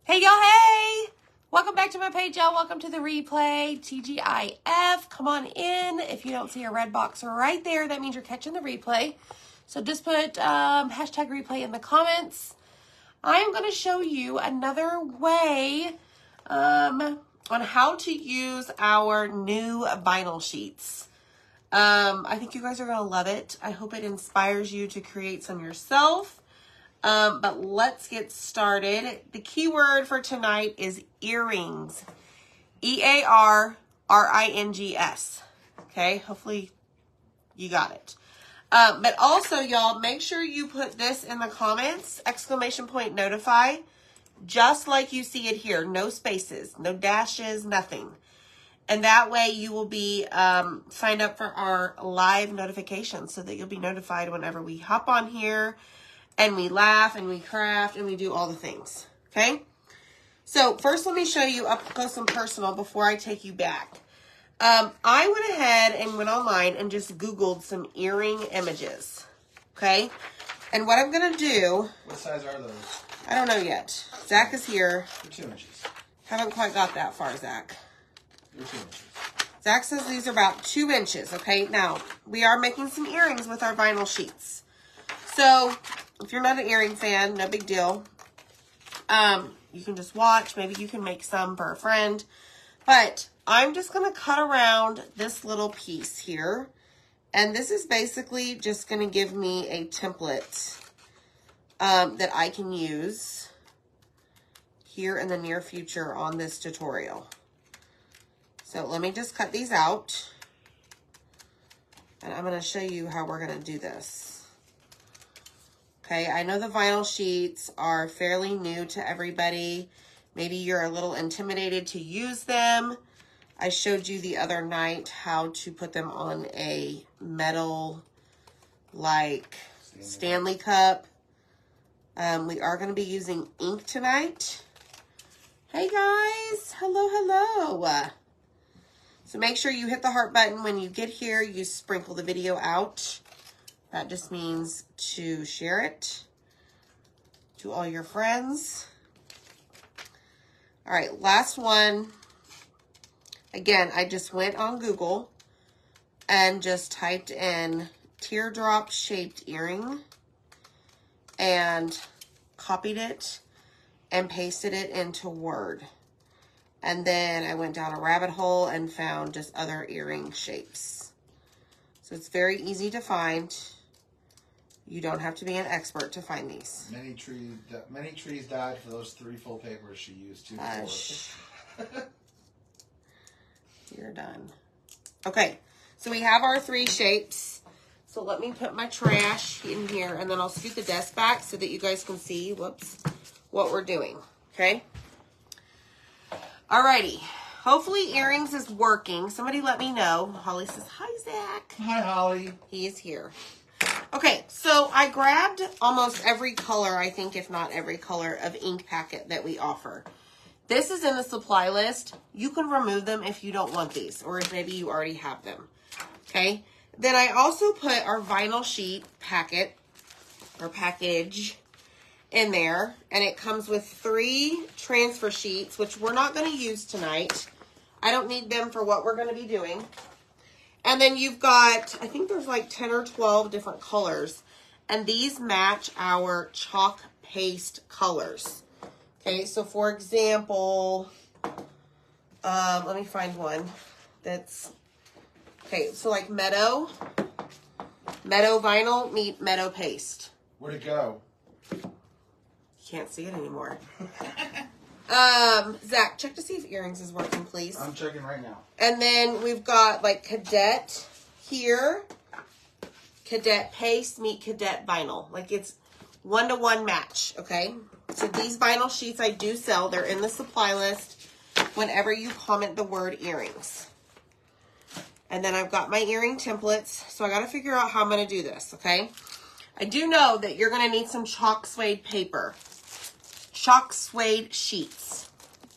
Hey, y'all, hey! Welcome back to my page, y'all. Welcome to the replay, TGIF. Come on in. If you don't see a red box right there, that means you're catching the replay. So just put hashtag replay in the comments. I'm going to show you another way on how to use our new vinyl sheets. I think you guys are going to love it. I hope it inspires you to create some yourself. But let's get started. The keyword for tonight is earrings. E-A-R-R-I-N-G-S. Okay, hopefully you got it. But also, y'all, make sure you put this in the comments, exclamation point notify, just like you see it here. No spaces, no dashes, nothing. And that way you will be signed up for our live notifications so that you'll be notified whenever we hop on here and we laugh and we craft and we do all the things, okay? So first let me show you up close and personal before I take you back. I went ahead and went online and just Googled some earring images, okay? And what I'm going to do... What size are those? I don't know yet. Zach is here. They're 2 inches. Haven't quite got that far, Zach. They're 2 inches. Zach says these are about 2 inches, okay? Now, we are making some earrings with our vinyl sheets. So, if you're not an earring fan, no big deal. You can just watch. Maybe you can make some for a friend. But I'm just going to cut around this little piece here. And this is basically just going to give me a template that I can use here in the near future on this tutorial. So let me just cut these out. And I'm going to show you how we're going to do this. Okay, I know the vinyl sheets are fairly new to everybody. Maybe you're a little intimidated to use them. I showed you the other night how to put them on a metal, like Stanley cup. We are going to be using ink tonight. Hey guys, hello, hello. So make sure you hit the heart button when you get here. You sprinkle the video out. That just means to share it to all your friends. All right, last one. Again, I just went on Google and just typed in teardrop shaped earring and copied it and pasted it into Word. And then I went down a rabbit hole and found just other earring shapes. So it's very easy to find. You don't have to be an expert to find these. Many trees died for those 3 full papers she used to. You're done. Okay, so we have our 3 shapes. So let me put my trash in here, and then I'll scoot the desk back so that you guys can see, whoops, what we're doing, okay? Alrighty. Hopefully earrings is working. Somebody let me know. Holly says, hi, Zach. Hi, Holly. He is here. Okay, so I grabbed almost every color, I think, if not every color of ink packet that we offer. This is in the supply list. You can remove them if you don't want these, or if maybe you already have them. Okay, then I also put our vinyl sheet packet, or package, in there, and it comes with 3 transfer sheets, which we're not going to use tonight. I don't need them for what we're going to be doing. And then you've got, I think there's like 10 or 12 different colors. And these match our chalk paste colors. Okay, so for example, let me find one that's, okay, so like Meadow Vinyl meet Meadow Paste. Where'd it go? Can't see it anymore. Zach, check to see if earrings is working, please. I'm checking right now. And then we've got like Cadet here. Cadet Paste meet Cadet Vinyl. Like it's 1-to-1 match, okay? So these vinyl sheets I do sell. They're in the supply list whenever you comment the word earrings. And then I've got my earring templates. So I got to figure out how I'm going to do this, okay? I do know that you're going to need some chalk suede paper. Chalk suede sheets.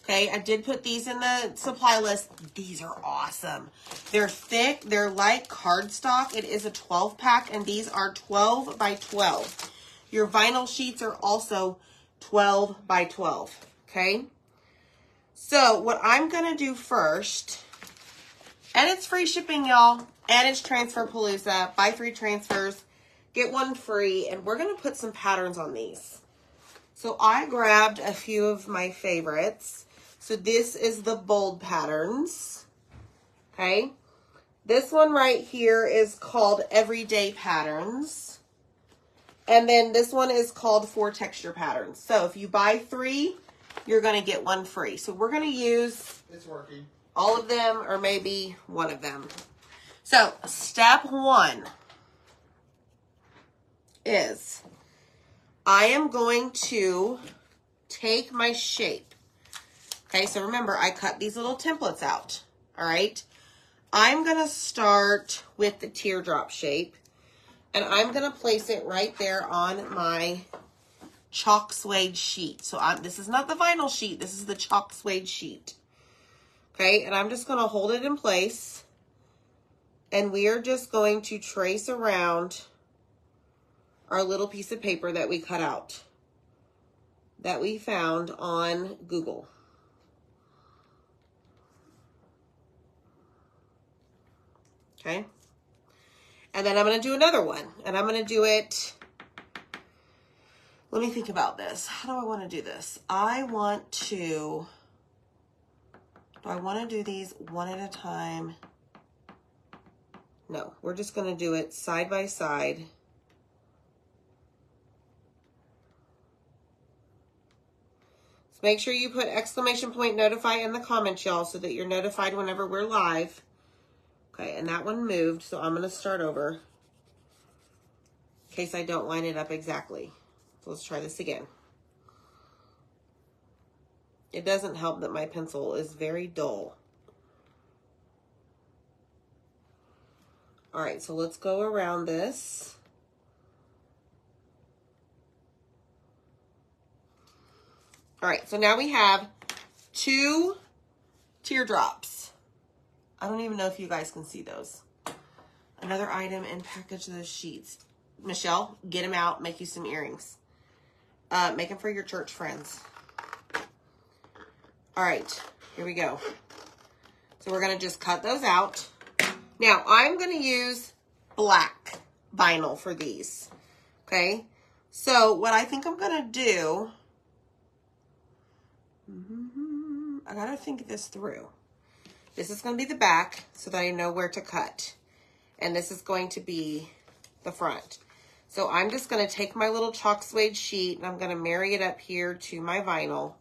Okay, I did put these in the supply list. These are awesome. They're thick. They're like cardstock. It is a 12-pack, and these are 12 by 12. Your vinyl sheets are also 12 by 12. Okay. So what I'm going to do first, and it's free shipping, y'all, and it's Transferpalooza. Buy 3 transfers, get 1 free, and we're going to put some patterns on these. So I grabbed a few of my favorites. So this is the bold patterns. Okay. This one right here is called Everyday Patterns. And then this one is called 4 Texture Patterns. So if you buy 3, you're going to get 1 free. So we're going to use It's working. all of them or maybe one of them. So step 1 is I am going to take my shape. Okay, so remember I cut these little templates out. All right. I'm going to start with the teardrop shape. And I'm going to place it right there on my chalk suede sheet. So this is not the vinyl sheet. This is the chalk suede sheet. Okay, and I'm just going to hold it in place. And we are just going to trace around our little piece of paper that we cut out, that we found on Google. Okay. And then I'm going to do another one. And I'm going to do it. Let me think about this. How do I want to do this? Do I want to do these one at a time? No, we're just going to do it side by side. So make sure you put ! notify in the comments, y'all, so that you're notified whenever we're live. Okay, and that one moved, so I'm going to start over in case I don't line it up exactly. So let's try this again. It doesn't help that my pencil is very dull. All right, so let's go around this. All right, so now we have 2 teardrops. I don't even know if you guys can see those. Another item and package those sheets. Michelle, get them out. Make you some earrings. Make them for your church friends. All right, here we go. So we're going to just cut those out. Now, I'm going to use black vinyl for these. Okay? So what I think I'm going to do, I got to think this through. This is going to be the back so that I know where to cut. And this is going to be the front. So I'm just going to take my little chalk suede sheet and I'm going to marry it up here to my vinyl.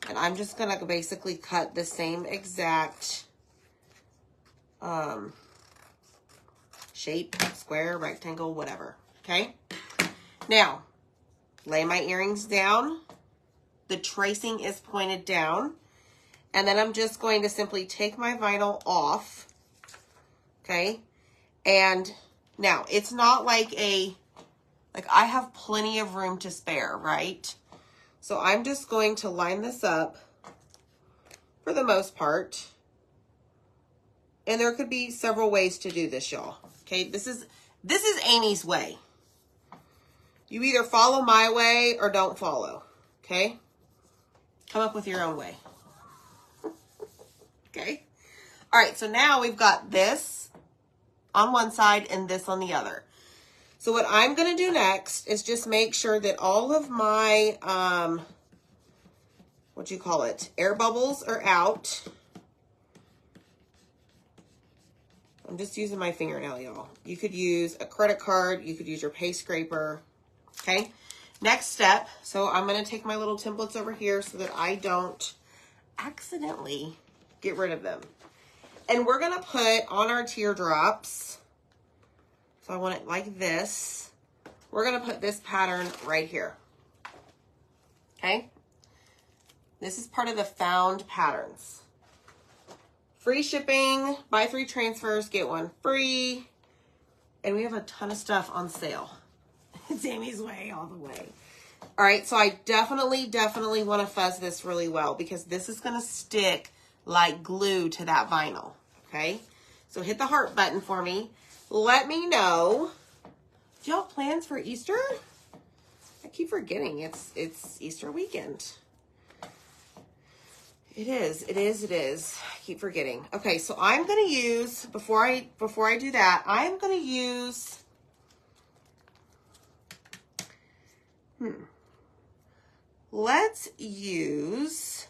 And I'm just going to basically cut the same exact shape, square, rectangle, whatever. Okay? Now, lay my earrings down. The tracing is pointed down. And then I'm just going to simply take my vinyl off. Okay? And now, it's not like I have plenty of room to spare, right? So I'm just going to line this up for the most part. And there could be several ways to do this, y'all. Okay? This is Amy's way. You either follow my way or don't follow. Okay? Come up with your own way. Okay? All right, so now we've got this on one side and this on the other. So what I'm going to do next is just make sure that all of my, air bubbles are out. I'm just using my fingernail, y'all. You could use a credit card. You could use your pay scraper. Okay? Next step. So I'm going to take my little templates over here so that I don't accidentally get rid of them. And we're going to put on our teardrops. So I want it like this. We're going to put this pattern right here. Okay? This is part of the found patterns. Free shipping, buy 3 transfers, get 1 free. And we have a ton of stuff on sale. It's Amy's way all the way. All right, so I definitely want to fuzz this really well because this is going to stick like glue to that vinyl. Okay? So hit the heart button for me. Let me know. Do y'all have plans for Easter? I keep forgetting it's Easter weekend. It is. I keep forgetting. Okay, so I'm going to use, before I do that, I'm going to use, let's use,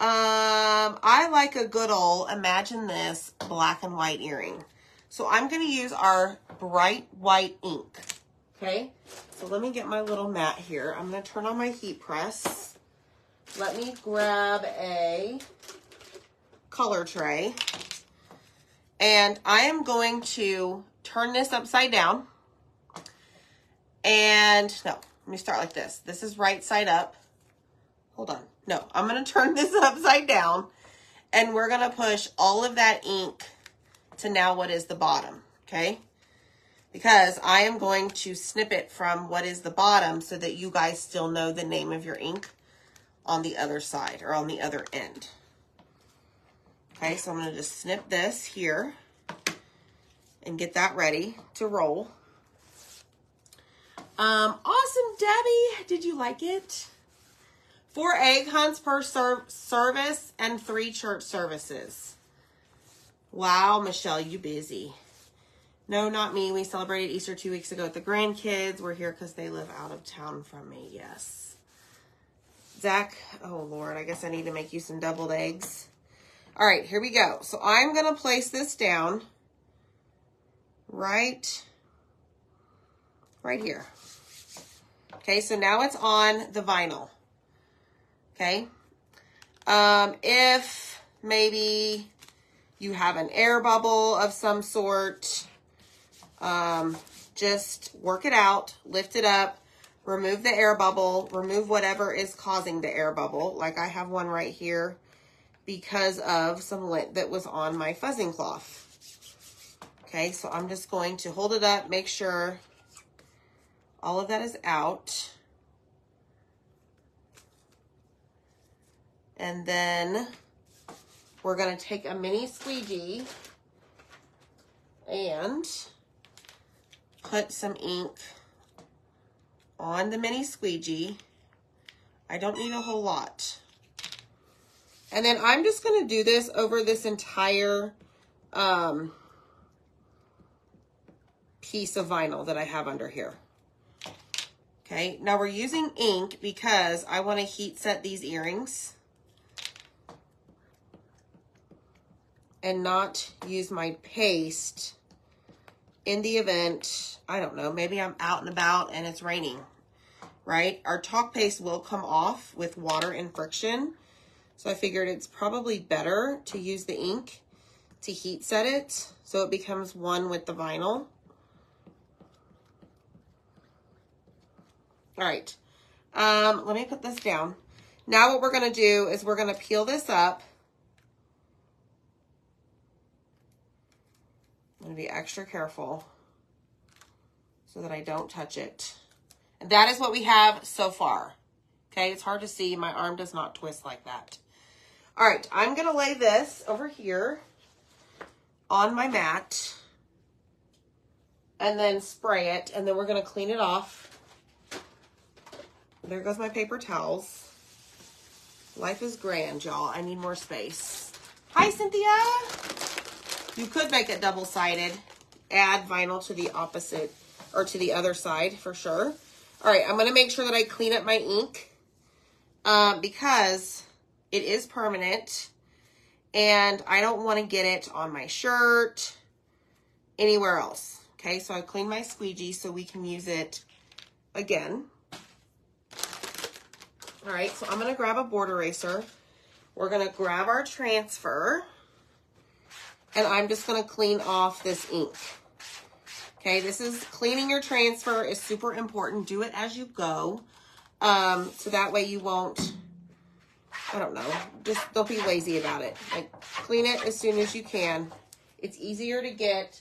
I like a good old, imagine this, black and white earring. So I'm going to use our bright white ink. Okay, so let me get my little mat here. I'm going to turn on my heat press. Let me grab a color tray. And I am going to turn this upside down. And, no, let me start like this. This is right side up. Hold on. No, I'm going to turn this upside down. And we're going to push all of that ink to now what is the bottom, okay? Because I am going to snip it from what is the bottom so that you guys still know the name of your ink on the other side or on the other end. Okay, so I'm going to just snip this here and get that ready to roll. Awesome, Debbie. Did you like it? 4 egg hunts per service and 3 church services. Wow, Michelle, you busy. No, not me. We celebrated Easter 2 weeks ago with the grandkids. We're here because they live out of town from me. Yes. Zach, oh Lord, I guess I need to make you some deviled eggs. All right, here we go. So I'm going to place this down right here. Okay, so now it's on the vinyl. Okay. If maybe you have an air bubble of some sort, just work it out, lift it up, remove the air bubble, remove whatever is causing the air bubble. Like I have one right here because of some lint that was on my fuzzing cloth. Okay, so I'm just going to hold it up, make sure all of that is out. And then we're going to take a mini squeegee and put some ink on the mini squeegee. I don't need a whole lot. And then I'm just going to do this over this entire piece of vinyl that I have under here. Okay, now we're using ink because I want to heat set these earrings and not use my paste in the event, I don't know, maybe I'm out and about and it's raining, right? Our chalk paste will come off with water and friction. So I figured it's probably better to use the ink to heat set it so it becomes one with the vinyl. All right, let me put this down. Now what we're gonna do is we're gonna peel this up. I'm gonna be extra careful so that I don't touch it. And that is what we have so far. Okay, it's hard to see. My arm does not twist like that. All right, I'm gonna lay this over here on my mat and then spray it, and then we're gonna clean it off. There goes my paper towels. Life is grand, y'all. I need more space. Hi, Cynthia. You could make it double-sided. Add vinyl to the opposite, or to the other side for sure. All right, I'm going to make sure that I clean up my ink because it is permanent and I don't want to get it on my shirt, anywhere else. Okay, so I clean my squeegee so we can use it again. All right, so I'm going to grab a board eraser. We're going to grab our transfer, and I'm just going to clean off this ink. Okay, this is cleaning your transfer is super important. Do it as you go, so that way you won't, I don't know, just don't be lazy about it. Like, clean it as soon as you can. It's easier to get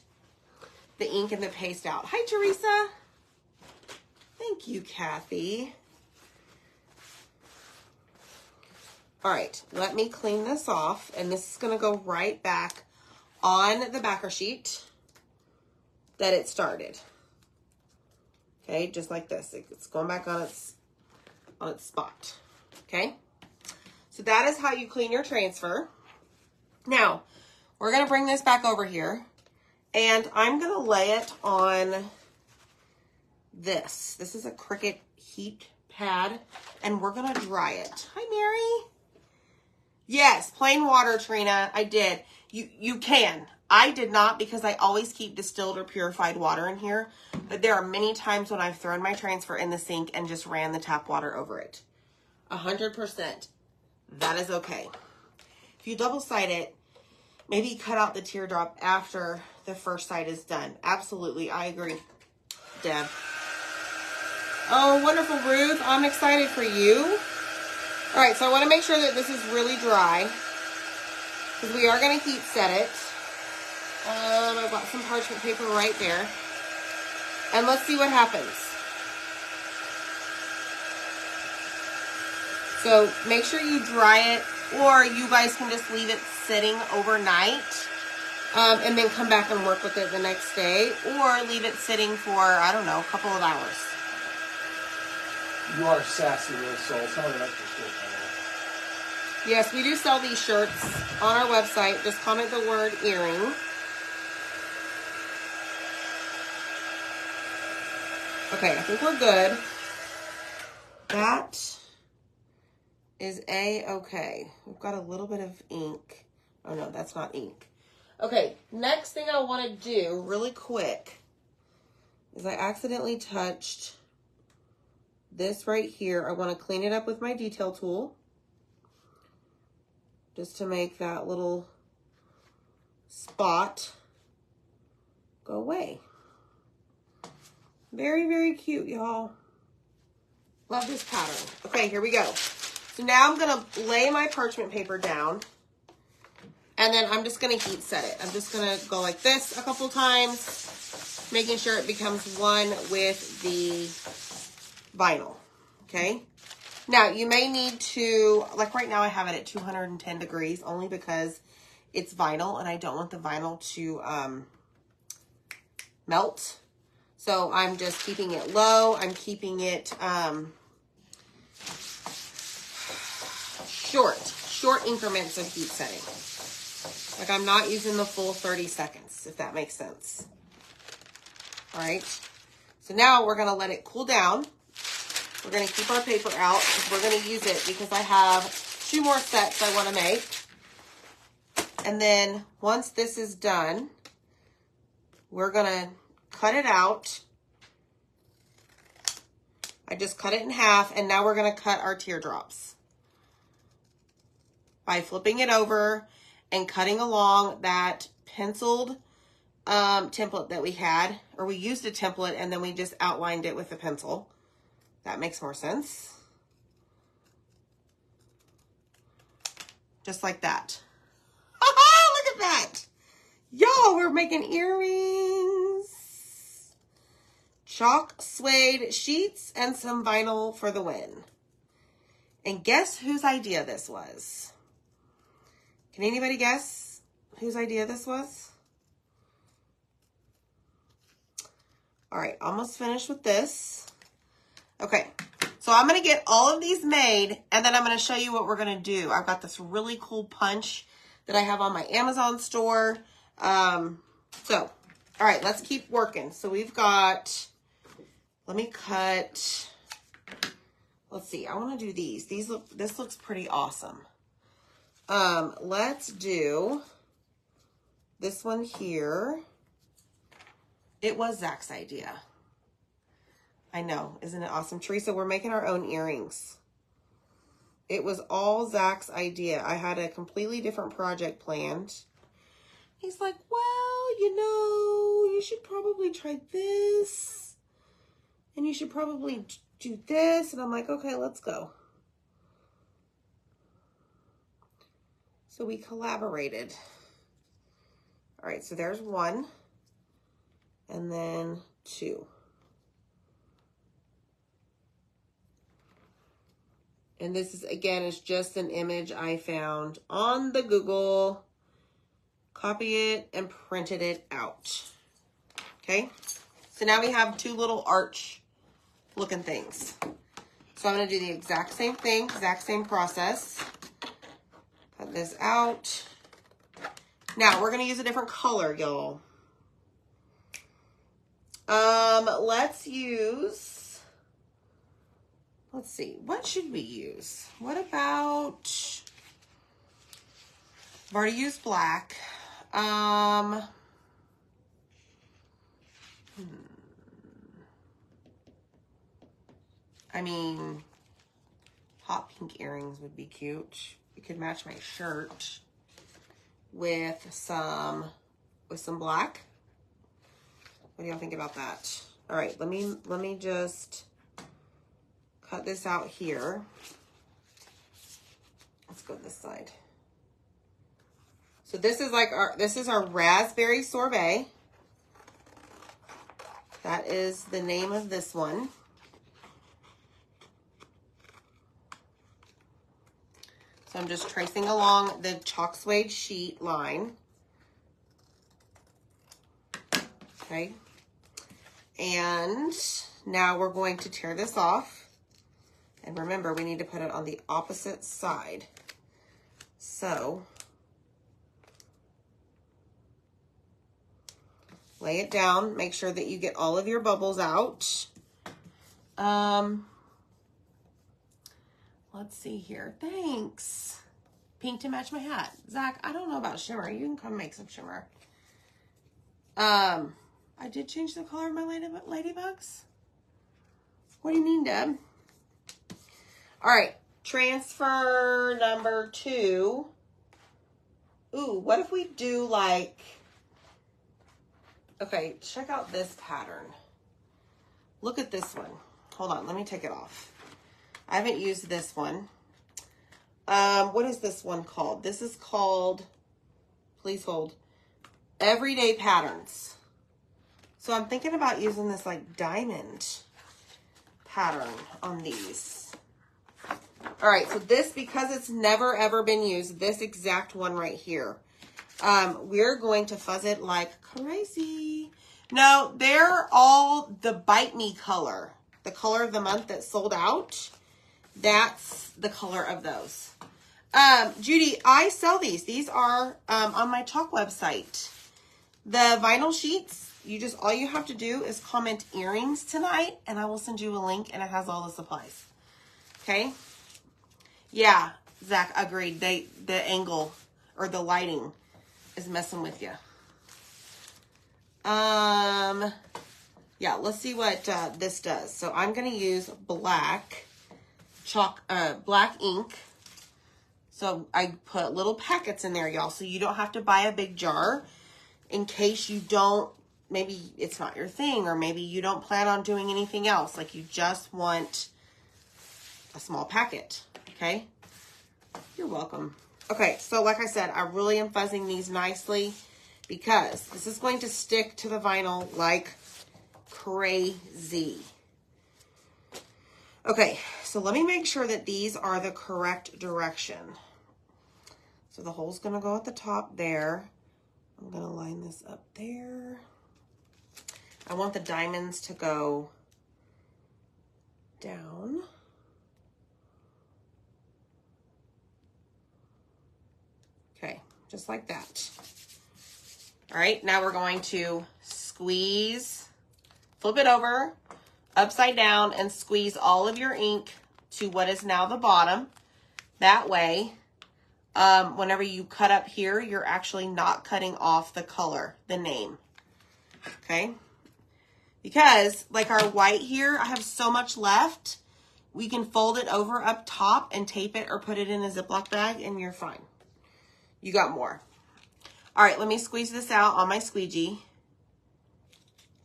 the ink and the paste out. Hi, Teresa. Thank you, Kathy. All right, let me clean this off, and this is going to go right back on the backer sheet that it started. Okay, just like this. It's going back on its spot. Okay, So that is how you clean your transfer. Now, we're going to bring this back over here, and I'm going to lay it on this. This is a Cricut heat pad, and we're going to dry it. Hi, Mary. Yes, plain water, Trina. I did. You can. I did not because I always keep distilled or purified water in here, but there are many times when I've thrown my transfer in the sink and just ran the tap water over it. 100%. That is okay. If you double side it, maybe cut out the teardrop after the first side is done. Absolutely, I agree, Deb. Oh, wonderful, Ruth. I'm excited for you. All right, so I want to make sure that this is really dry because we are going to heat set it. I've got some parchment paper right there. And let's see what happens. So make sure you dry it, or you guys can just leave it sitting overnight and then come back and work with it the next day, or leave it sitting for, I don't know, a couple of hours. You are sassy, little soul. Some of the extra shit. Yes, we do sell these shirts on our website. Just comment the word earring. Okay, I think we're good. That is A-okay. We've got a little bit of ink. Oh no, that's not ink. Okay, next thing I want to do really quick is I accidentally touched this right here. I want to clean it up with my detail tool just to make that little spot go away. Very, very cute, y'all. Love this pattern. Okay, here we go. So now I'm going to lay my parchment paper down, and then I'm just going to heat set it. I'm just going to go like this a couple times, making sure it becomes one with the vinyl, okay? Now, you may need to, like right now I have it at 210 degrees, only because it's vinyl, and I don't want the vinyl to melt. So I'm just keeping it low. I'm keeping it short increments of heat setting. Like I'm not using the full 30 seconds, if that makes sense. All right. So now we're going to let it cool down. We're going to keep our paper out because we're going to use it because I have 2 more sets I want to make. And then once this is done, we're going to cut it out. I just cut it in half, and now we're going to cut our teardrops by flipping it over and cutting along that penciled template that we had, or we used a template and then we just outlined it with a pencil. That makes more sense. Just like that. Look at that. Y'all, we're making earrings. Chalk suede sheets and some vinyl for the win. And guess whose idea this was? Can anybody guess whose idea this was? All right, almost finished with this. Okay, so I'm going to get all of these made, and then I'm going to show you what we're going to do. I've got this really cool punch that I have on my Amazon store. All right, let's keep working. So we've got... Let me cut, let's see, I want to do these. This looks pretty awesome. Let's do this one here. It was Zach's idea. I know, isn't it awesome? Teresa, we're making our own earrings. It was all Zach's idea. I had a completely different project planned. He's like, well, you should probably try this. And you should probably do this. And I'm like, okay, let's go. So we collaborated. All right, so there's 1. And then 2. And this is, again, is just an image I found on the Google. Copy it and printed it out. Okay? So now we have 2 little arch looking things. So I'm going to do the exact same thing, exact same process. Cut this out. Now, we're going to use a different color, y'all. Let's see, what should we use? What about, I've already used black. I mean, hot pink earrings would be cute. You could match my shirt with some black. What do y'all think about that? All right, let me just cut this out here. Let's go this side. So this is our raspberry sorbet. That is the name of this one. So I'm just tracing along the chalk suede sheet line. Okay. And now we're going to tear this off. And remember, we need to put it on the opposite side. So, lay it down. Make sure that you get all of your bubbles out. Let's see here. Thanks. Pink to match my hat. Zach, I don't know about shimmer. You can come make some shimmer. I did change the color of my ladybugs. What do you mean, Deb? All right. Transfer number 2. Ooh, what if we do like... Okay, check out this pattern. Look at this one. Hold on, let me take it off. I haven't used this one. What is this one called? This is called, please hold, Everyday Patterns. So I'm thinking about using this like diamond pattern on these. All right, so this, because it's never ever been used, this exact one right here, we're going to fuzz it like crazy. No, they're all the Bite Me color, the color of the month that sold out. That's the color of those. Judy, I sell these. These are on my chalk website. The vinyl sheets, all you have to do is comment earrings tonight, and I will send you a link, and it has all the supplies. Okay? Yeah, Zach, agreed. The angle or the lighting is messing with you. Yeah, let's see what this does. So I'm going to use black ink. So I put little packets in there, y'all, so you don't have to buy a big jar in case you don't, maybe it's not your thing, or maybe you don't plan on doing anything else. Like you just want a small packet, okay? You're welcome. Okay, so like I said, I really am fuzzing these nicely because this is going to stick to the vinyl like crazy. Okay, so let me make sure that these are the correct direction. So the hole's going to go at the top there. I'm going to line this up there. I want the diamonds to go down. Okay, just like that. All right, now we're going to squeeze, flip it over, upside down, and squeeze all of your ink to what is now the bottom. That way, whenever you cut up here, you're actually not cutting off the color, the name. Okay? Because, like our white here, I have so much left, we can fold it over up top and tape it or put it in a Ziploc bag, and you're fine. You got more. All right, let me squeeze this out on my squeegee.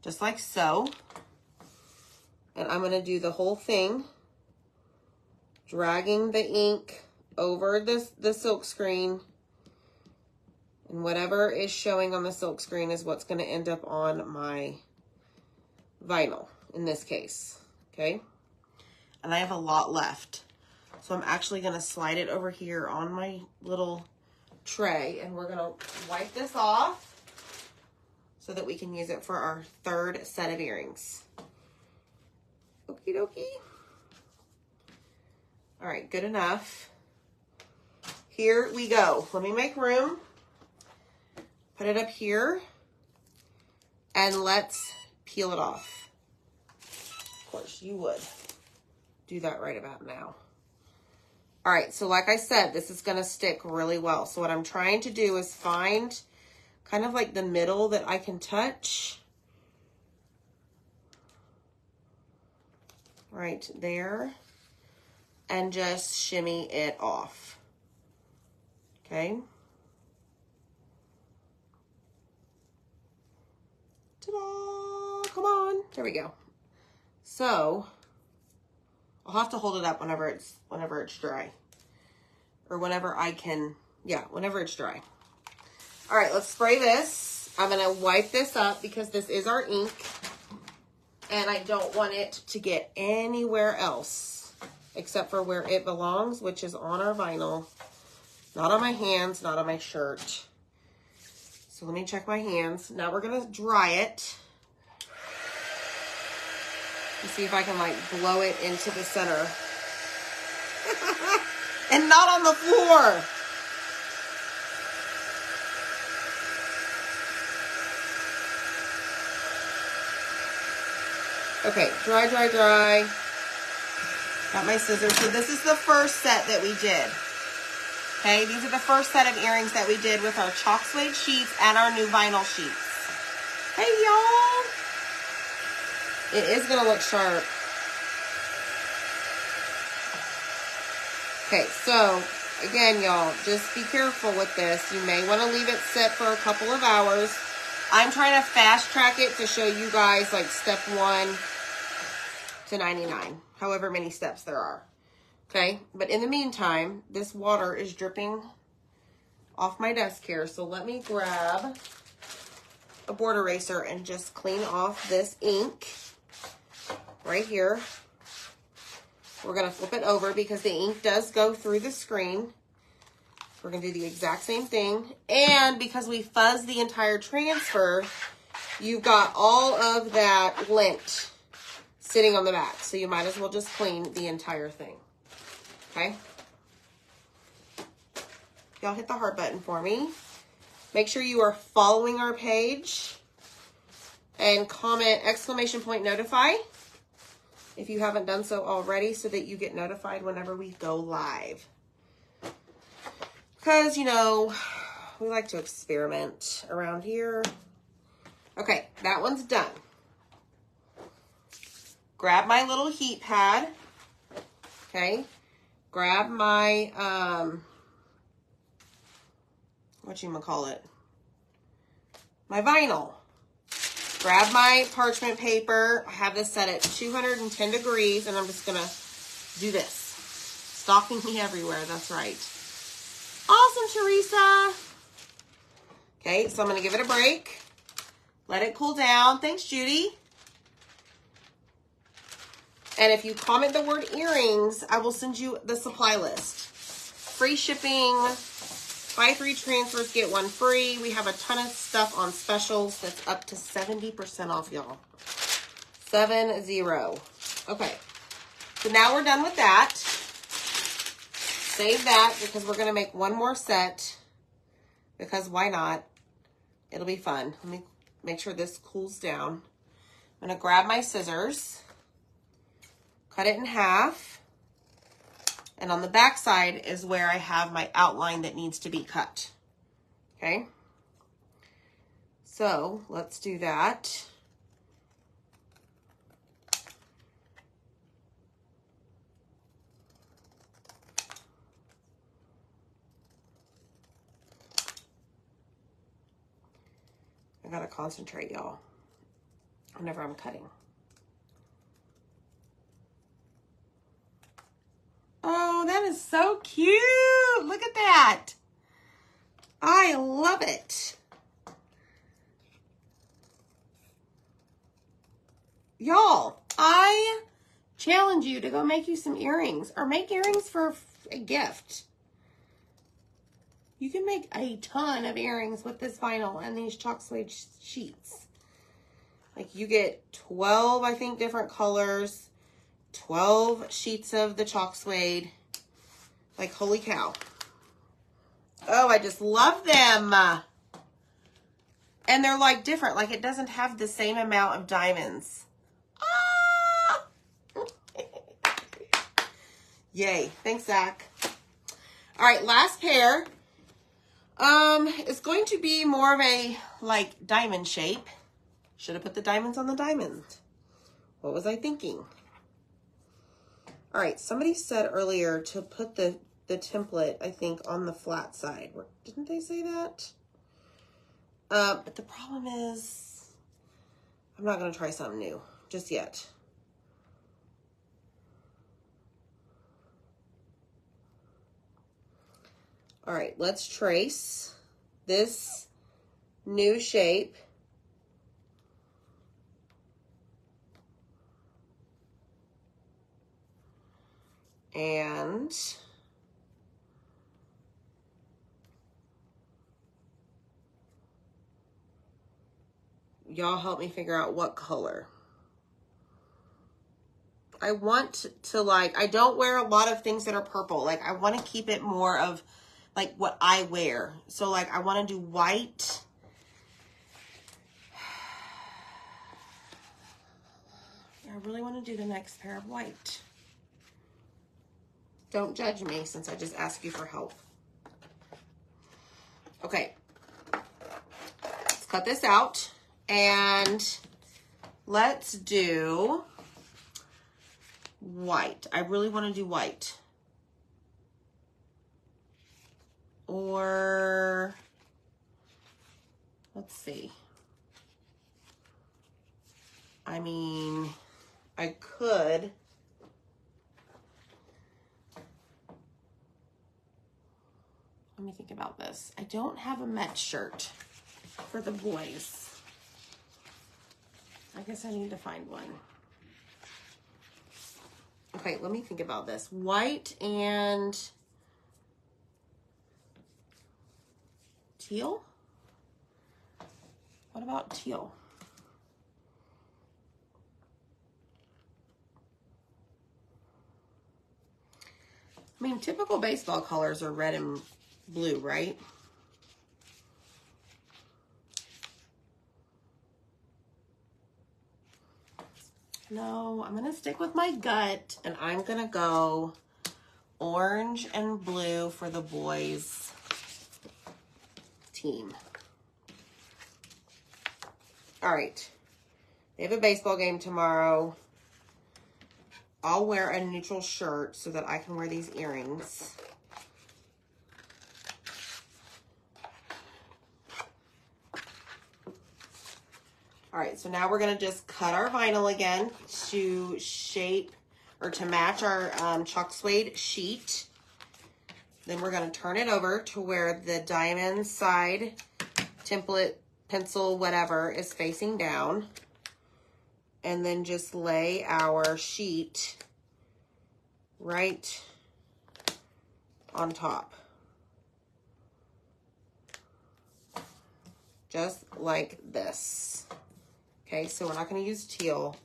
Just like so. And I'm going to do the whole thing, dragging the ink over the silk screen. And whatever is showing on the silk screen is what's going to end up on my vinyl in this case. Okay? And I have a lot left. So I'm actually going to slide it over here on my little tray, and we're going to wipe this off so that we can use it for our third set of earrings. Okie dokie. All right, good enough. here we go. Let me make room. Put it up here. And let's peel it off. Of course, you would do that right about now. All right, so like I said, this is gonna stick really well. So what I'm trying to do is find kind of like the middle that I can touch. Right there. And just shimmy it off. Okay. Ta-da! Come on. There we go. So I'll have to hold it up whenever it's dry. Or whenever I can, yeah, whenever it's dry. All right, let's spray this. I'm gonna wipe this up because this is our ink. And I don't want it to get anywhere else except for where it belongs, which is on our vinyl. Not on my hands, not on my shirt. So let me check my hands. Now we're gonna dry it. And see if I can like blow it into the center. And not on the floor. Okay, dry, dry, dry. Got my scissors. So this is the first set that we did. Okay, these are the first set of earrings that we did with our chalk suede sheets and our new vinyl sheets. Hey, y'all. It is going to look sharp. Okay, so again, y'all, just be careful with this. You may want to leave it sit for a couple of hours. I'm trying to fast track it to show you guys like step 1 to 99, however many steps there are. Okay, but in the meantime, this water is dripping off my desk here. So let me grab a board eraser and just clean off this ink right here. We're going to flip it over because the ink does go through the screen. We're going to do the exact same thing. And because we fuzzed the entire transfer, you've got all of that lint sitting on the back. So you might as well just clean the entire thing. Okay? Y'all hit the heart button for me. Make sure you are following our page. And comment !notify if you haven't done so already so that you get notified whenever we go live. Because, you know, we like to experiment around here. Okay, that one's done. Grab my little heat pad. Okay. Grab my, whatchamacallit? My vinyl. Grab my parchment paper. I have this set at 210 degrees, and I'm just going to do this. Stalking me everywhere, that's right. Awesome, Teresa. Okay, so I'm going to give it a break. Let it cool down. Thanks, Judy. And if you comment the word earrings, I will send you the supply list. Free shipping. Buy 3 transfers, get 1 free. We have a ton of stuff on specials that's up to 70% off, y'all. 70. Okay. So now we're done with that. Save that because we're going to make one more set. Because why not? It'll be fun. Let me make sure this cools down. I'm going to grab my scissors. Cut it in half. And on the back side is where I have my outline that needs to be cut. Okay? So, let's do that. I gotta concentrate, y'all, whenever I'm cutting. Oh, that is so cute. Look at that. I love it. Y'all, I challenge you to go make you some earrings or make earrings for a gift. You can make a ton of earrings with this vinyl and these chalk suede sheets. Like you get 12, I think, different colors. 12 sheets of the chalk suede. Like, holy cow. Oh, I just love them. And they're like different. Like it doesn't have the same amount of diamonds. Ah! Yay. Thanks, Zach. All right, last pair. It's going to be more of a like diamond shape. Should have put the diamonds on the diamond. What was I thinking? All right, somebody said earlier to put the template, I think, on the flat side. Didn't they say that? But the problem is, I'm not going to try something new just yet. All right, let's trace this new shape. And y'all help me figure out what color. I want to like, I don't wear a lot of things that are purple. Like I want to keep it more of like what I wear. So like I want to do white. I really want to do the next pair of white. Don't judge me since I just asked you for help. Okay. Let's cut this out and let's do white. I really want to do white. Or let's see. I mean, I could. Let me think about this. I don't have a Met shirt for the boys. I guess I need to find one. Okay, let me think about this. White and teal? What about teal? I mean, typical baseball colors are red and blue, right? No, I'm going to stick with my gut, and I'm going to go orange and blue for the boys' team. All right. They have a baseball game tomorrow. I'll wear a neutral shirt so that I can wear these earrings. All right, so now we're gonna just cut our vinyl again to shape or to match our chalk suede sheet. Then we're gonna turn it over to where the diamond side, template, pencil, whatever, is facing down. And then just lay our sheet right on top. Just like this. Okay, so we're not going to use teal.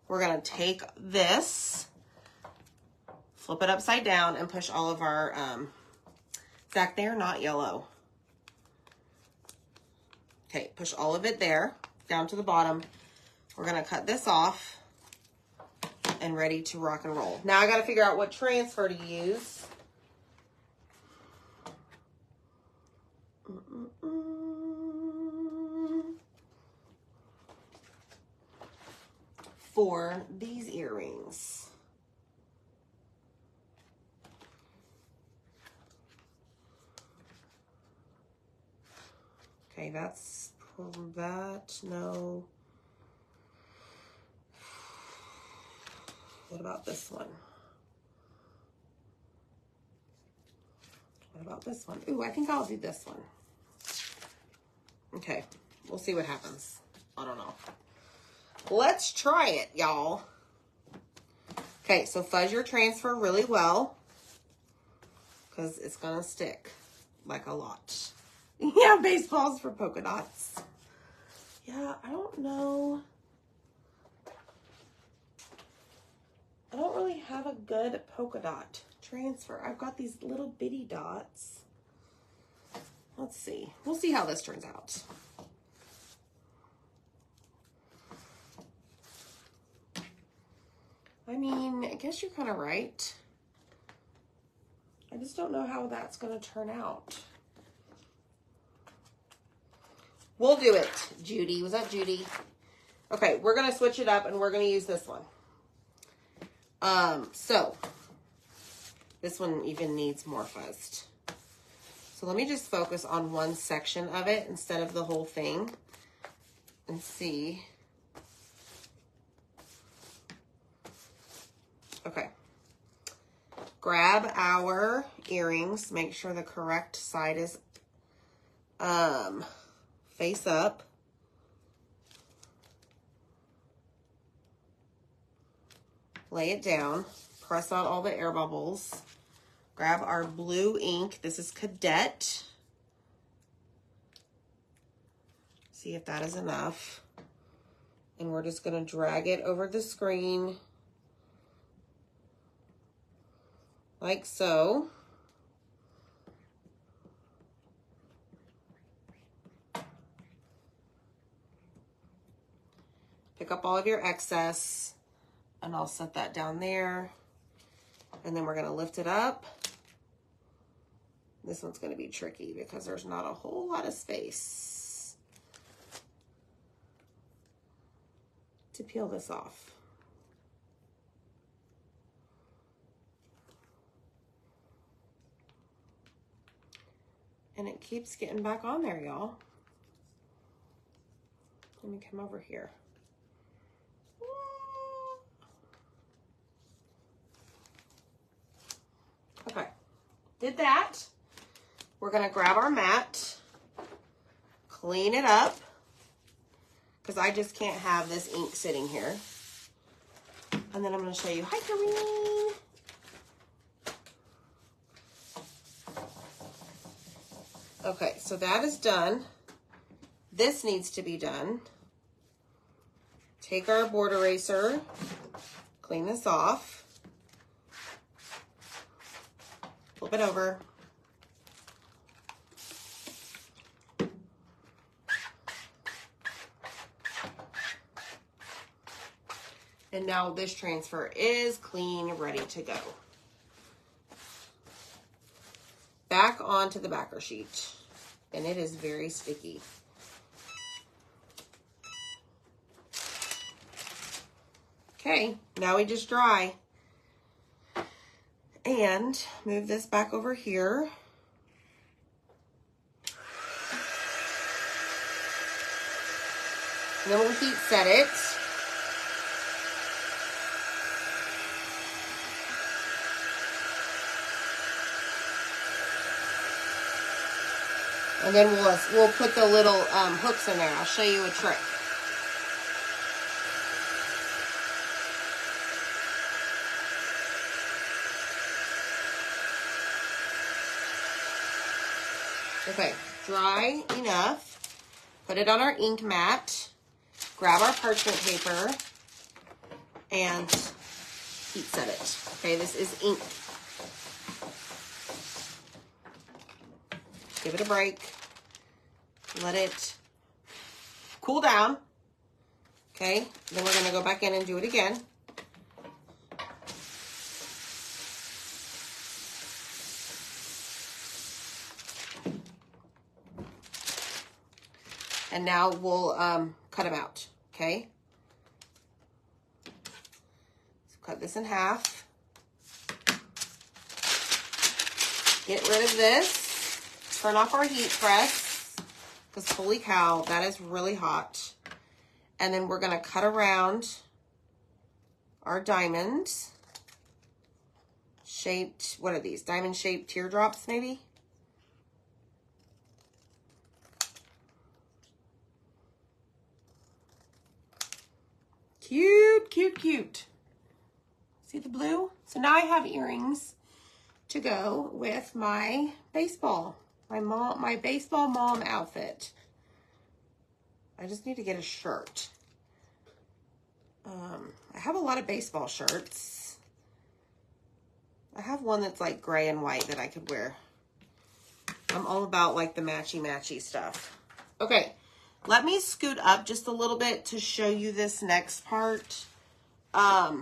We're going to take this, flip it upside down, and push all of our, Zach, they're not yellow. Okay, push all of it there, down to the bottom. We're going to cut this off and ready to rock and roll. Now I got to figure out what transfer to use. For these earrings. Okay, that's that. No. What about this one? What about this one? Ooh, I think I'll do this one. Okay, we'll see what happens. I don't know. Let's try it, y'all. Okay, so fuzz your transfer really well because it's going to stick like a lot. Yeah, baseballs for polka dots. Yeah, I don't know. I don't really have a good polka dot transfer. I've got these little bitty dots. let's see. We'll see how this turns out. I mean, I guess you're kind of right. I just don't know how that's going to turn out. We'll do it, Judy. Was that Judy? Okay, we're going to switch it up and we're going to use this one. So this one even needs more fuzzed. So let me just focus on one section of it instead of the whole thing and see. Okay. Grab our earrings. Make sure the correct side is face up. Lay it down. Press out all the air bubbles. Grab our blue ink. This is Cadet. See if that is enough. And we're just going to drag it over the screen. Like so. Pick up all of your excess, and I'll set that down there. And then we're going to lift it up. This one's going to be tricky because there's not a whole lot of space to peel this off. And it keeps getting back on there, y'all. Let me come over here. Okay, did that. We're gonna grab our mat, clean it up, because I just can't have this ink sitting here. And then I'm gonna show you, hi Kareen. Okay, so that is done. This needs to be done. Take our board eraser, clean this off, flip it over. And now this transfer is clean, ready to go. Back onto the backer sheet. And it is very sticky. Okay, now we just dry. And move this back over here. And then we'll heat set it. And then we'll put the little hooks in there. I'll show you a trick. Okay, dry enough. Put it on our ink mat. Grab our parchment paper and heat set it. Okay, this is ink. Give it a break. Let it cool down. Okay, then we're gonna go back in and do it again. And now we'll cut them out, okay? So cut this in half. Get rid of this. Turn off our heat press, because holy cow, that is really hot. And then we're gonna cut around our diamond shaped, what are these? Diamond shaped teardrops, maybe? Cute, cute, cute. See the blue? So now I have earrings to go with my baseball. My baseball mom outfit. I just need to get a shirt. I have a lot of baseball shirts. I have one that's like gray and white that I could wear. I'm all about like the matchy stuff. Okay, let me scoot up just a little bit to show you this next part. Let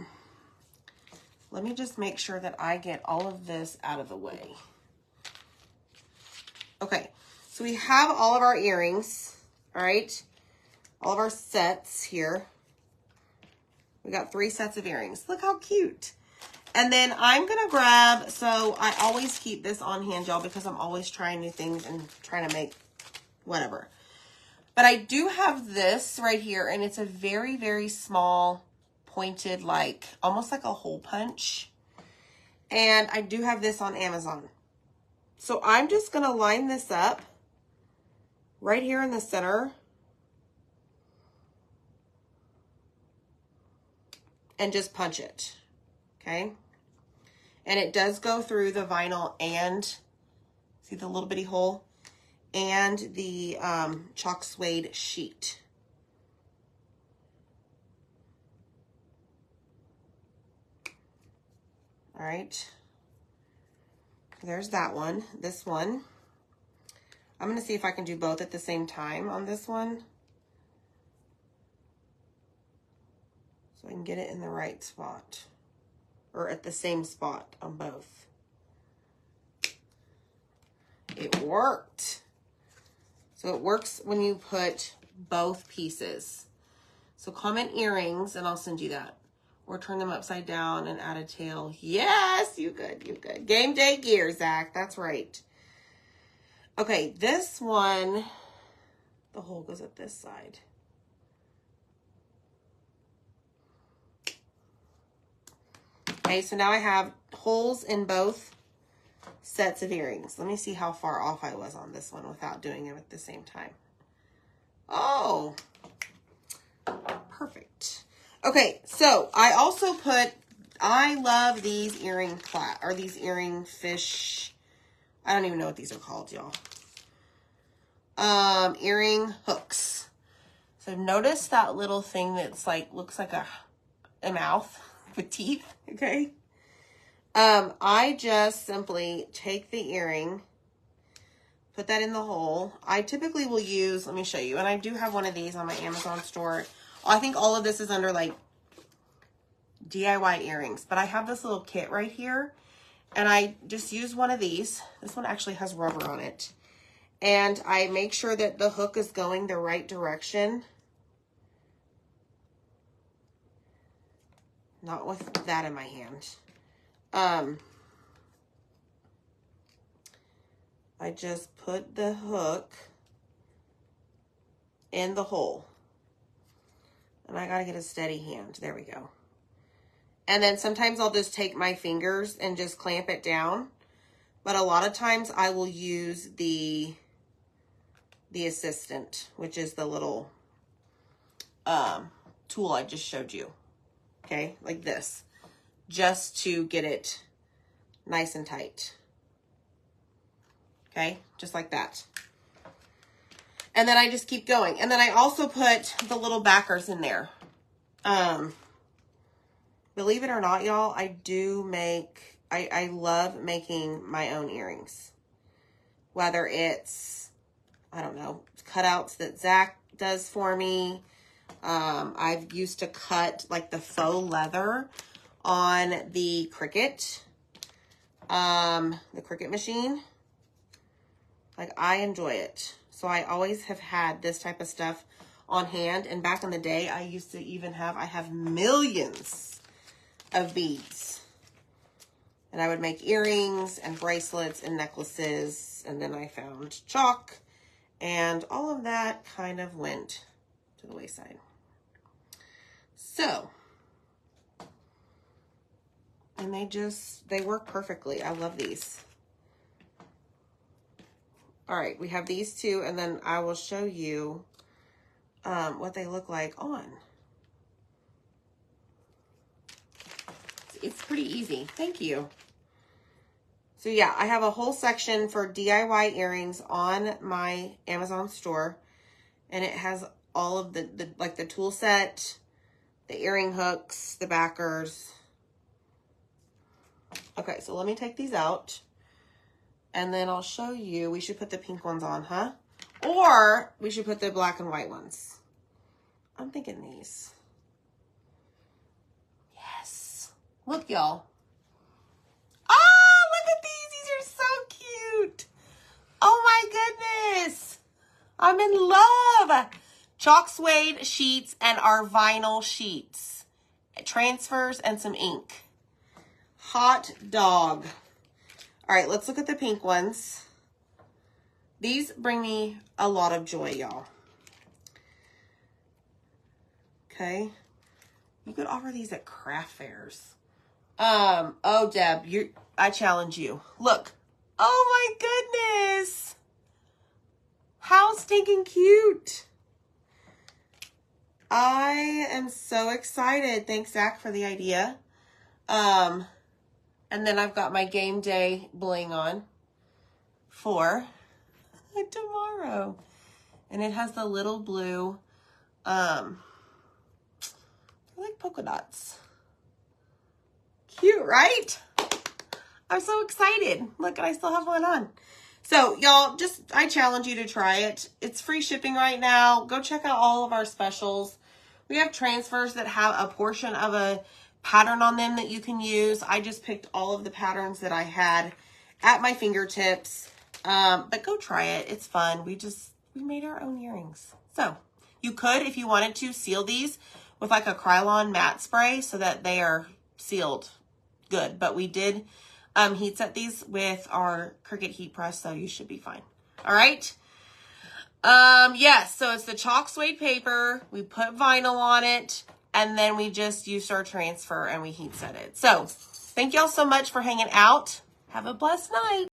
me just make sure that I get all of this out of the way. Okay, so we have all of our earrings, all right? All of our sets here. We got 3 sets of earrings. Look how cute. And then I'm going to grab, so I always keep this on hand, y'all, because I'm always trying new things and trying to make whatever. But I do have this right here, and it's a very, very small, pointed, like, almost like a hole punch. And I do have this on Amazon. So I'm just going to line this up right here in the center. And just punch it, okay? And it does go through the vinyl and, see the little bitty hole? And the chalk suede sheet. All right. There's that one. This one. I'm going to see if I can do both at the same time on this one. So I can get it in the right spot. Or at the same spot on both. It worked. So it works when you put both pieces. So comment earrings and I'll send you that. Or turn them upside down and add a tail. Yes, you good, you good. Game day gear, Zach. That's right. Okay, this one, the hole goes up this side. Okay, so now I have holes in both sets of earrings. Let me see how far off I was on this one without doing it at the same time. Oh, perfect. Okay, so I also put, I love these earring these earring fish. I don't even know what these are called, y'all. Earring hooks. So notice that little thing that's like, looks like a mouth with teeth, okay? I just simply take the earring, put that in the hole. I typically will use, let me show you, and I do have one of these on my Amazon store. I think all of this is under like DIY earrings, but I have this little kit right here, and I just use one of these. This one actually has rubber on it. And I make sure that the hook is going the right direction. Not with that in my hand. I just put the hook in the hole. And I gotta get a steady hand. There we go. And then sometimes I'll just take my fingers and just clamp it down. But a lot of times I will use the assistant, which is the little tool I just showed you. Okay, like this. Just to get it nice and tight. Okay, just like that. And then I just keep going. And then I also put the little backers in there. Believe it or not, y'all, I do make, I love making my own earrings. Whether it's, I don't know, cutouts that Zach does for me. I've used to cut like the faux leather on the Cricut machine. Like, I enjoy it. So I always have had this type of stuff on hand. And back in the day, I used to even have, I have millions of beads. And I would make earrings and bracelets and necklaces. And then I found chalk. And all of that kind of went to the wayside. So, and they work perfectly. I love these. All right, we have these two, and then I will show you what they look like on. It's pretty easy. Thank you. So yeah, I have a whole section for DIY earrings on my Amazon store, and it has all of the tool set, the earring hooks, the backers. Okay, so let me take these out. And then I'll show you. We should put the pink ones on, huh? Or we should put the black and white ones. I'm thinking these. Yes. Look, y'all. Oh, look at these. These are so cute. Oh my goodness. I'm in love. Chalk suede sheets and our vinyl sheets. Transfers and some ink. Hot dog. All right, let's look at the pink ones. These bring me a lot of joy, y'all. Okay. You could offer these at craft fairs. Oh, Deb, I challenge you. Look. Oh my goodness. How stinking cute. I am so excited. Thanks, Zach, for the idea. And then I've got my game day bling on for tomorrow. And it has the little blue, I like polka dots. Cute, right? I'm so excited. Look, I still have one on. So, y'all, I challenge you to try it. It's free shipping right now. Go check out all of our specials. We have transfers that have a portion of a pattern on them that you can use. I just picked all of the patterns that I had at my fingertips. But go try it. It's fun. We made our own earrings. So, you could, if you wanted to, seal these with like a Krylon matte spray so that they are sealed good. But we did heat set these with our Cricut heat press, so you should be fine. All right. Yes, so it's the chalk suede paper. We put vinyl on it, and then we just used our transfer and we heat set it. So thank y'all so much for hanging out. Have a blessed night.